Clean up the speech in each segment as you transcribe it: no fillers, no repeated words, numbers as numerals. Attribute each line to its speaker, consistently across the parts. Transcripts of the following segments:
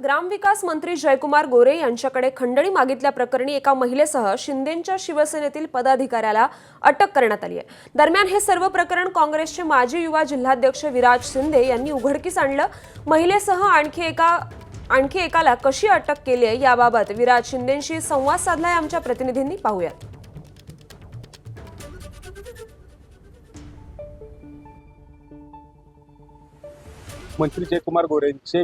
Speaker 1: ग्रामविकास मंत्री जयकुमार गोरे यांच्याकडे खंडणी मागितल्याप्रकरणी एका महिलेसह शिंदेंच्या शिवसेनेतील पदाधिकाऱ्याला अटक करण्यात आली आहे। दरम्यान हे सर्व प्रकरण काँग्रेसचे माजी युवा जिल्हाध्यक्ष विराज शिंदे यांनी उघडकीस आणलं। महिलेसह आणखी एकाला कशी अटक केली आहे याबाबत विराज शिंदेंशी संवाद साधलाय आमच्या प्रतिनिधींनी। पाहूयात।
Speaker 2: मंत्री जयकुमार गोरेंचे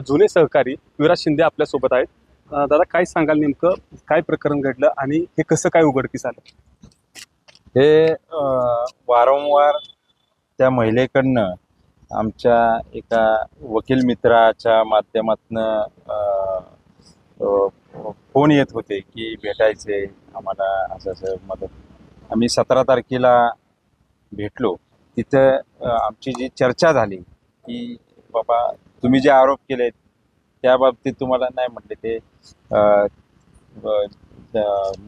Speaker 2: जुने सहकारी विराज शिंदे आपल्या सोबत आहेत। दादा, काय सांगाल, नेमकं काय प्रकरण घडलं आणि हे कसं काय उघडकीस आलं?
Speaker 3: हे वारंवार त्या महिलेकडनं आमच्या एका वकील मित्राच्या माध्यमातनं फोन येत होते की भेटायचे आम्हाला, असं मदत। आम्ही 17 तारखेला भेटलो। तिथं आमची जी चर्चा झाली की बाबा तुम्ही जे आरोप केले त्या बाबतीत तुम्हाला नाही म्हटले ते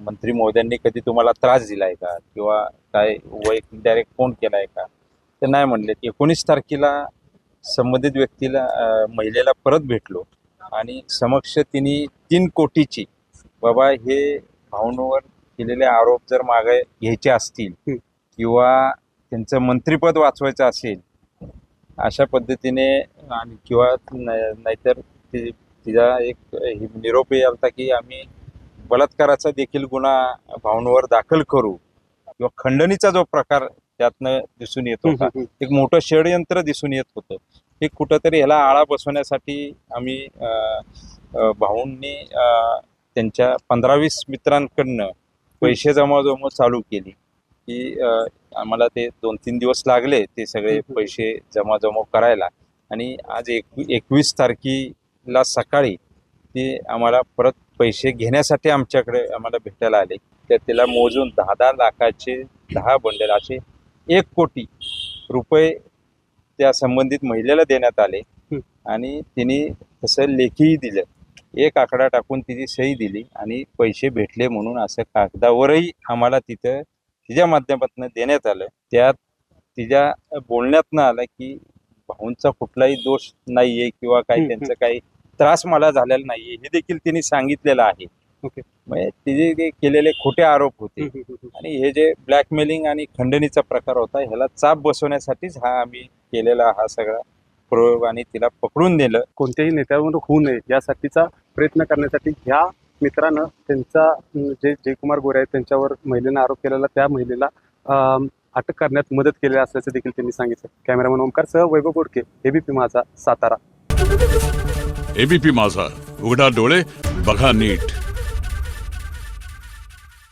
Speaker 3: मंत्री महोदयांनी कधी तुम्हाला त्रास दिलाय का किंवा काय वैयक्तिक डायरेक्ट फोन केलाय का, ते नाही म्हणले। 19 तारखेला संबंधित व्यक्तीला महिलेला परत भेटलो आणि समक्ष तिने 3 कोटीची बाबा हे भाऊंवर केलेले आरोप जर मागे घ्यायचे असतील किंवा त्यांचं मंत्रिपद वाचवायचं असेल अशा पद्धतीने, आणि किंवा नाहीतर तिचा एक निरोप आलता की आम्ही बलात्काराचा देखील गुन्हा भाऊंवर दाखल करू किंवा खंडणीचा जो प्रकार त्यातनं दिसून येत होता, एक मोठं षडयंत्र दिसून येत होतं। हे कुठंतरी ह्याला आळा बसवण्यासाठी आम्ही भाऊंनी त्यांच्या 15-20 मित्रांकडनं पैसे जमा चालू केली की आम्हाला ते 2-3 दिवस लागले ते सगळे पैसे जमा करायला। आणि आज 21 तारखेला सकाळी ते आम्हाला परत पैसे घेण्यासाठी आमच्याकडे आम्हाला भेटायला आले। तर त्याला मोजून 10 लाखाचे 10 बंडल असे 1 कोटी रुपये त्या संबंधित महिलेला देण्यात आले आणि तिने तसं लेखीही दिलं, एक आकडा टाकून तिची सही दिली आणि पैसे भेटले म्हणून असं कागदावरही आम्हाला तिथं तिच्या माध्यमातून देण्यात आलं। त्यात तिच्या बोलण्यातनं आलं की भाऊंचा कुठलाही दोष नाहीये किंवा काही त्यांचा काही त्रास मला झालेला नाहीये हे देखील तिने सांगितलेलं आहे। म्हणजे तिचे जे केलेले खोटे आरोप होते आणि हे जे ब्लॅकमेलिंग आणि खंडणीचा प्रकार होता ह्याला चाप बसवण्यासाठीच आम्ही केलेला हा सगळा प्रयोग आणि तिला पकडून दिलं।
Speaker 2: कोणत्याही नेत्यावर होऊ नये यासाठीचा प्रयत्न करण्यासाठी ह्या मित्रानं त्यांचा जे जयकुमार गोरे आहेत त्यांच्यावर महिलेनं आरोप केलेला त्या महिलेला अटक करण्यात मदत केली असल्याचं देखील त्यांनी सांगितलं। कॅमेरामन ओमकार सह वैभव गोडके, एबीपी माझा, सातारा।
Speaker 4: एबीपी माझा, उघडा डोळे बघा नीट।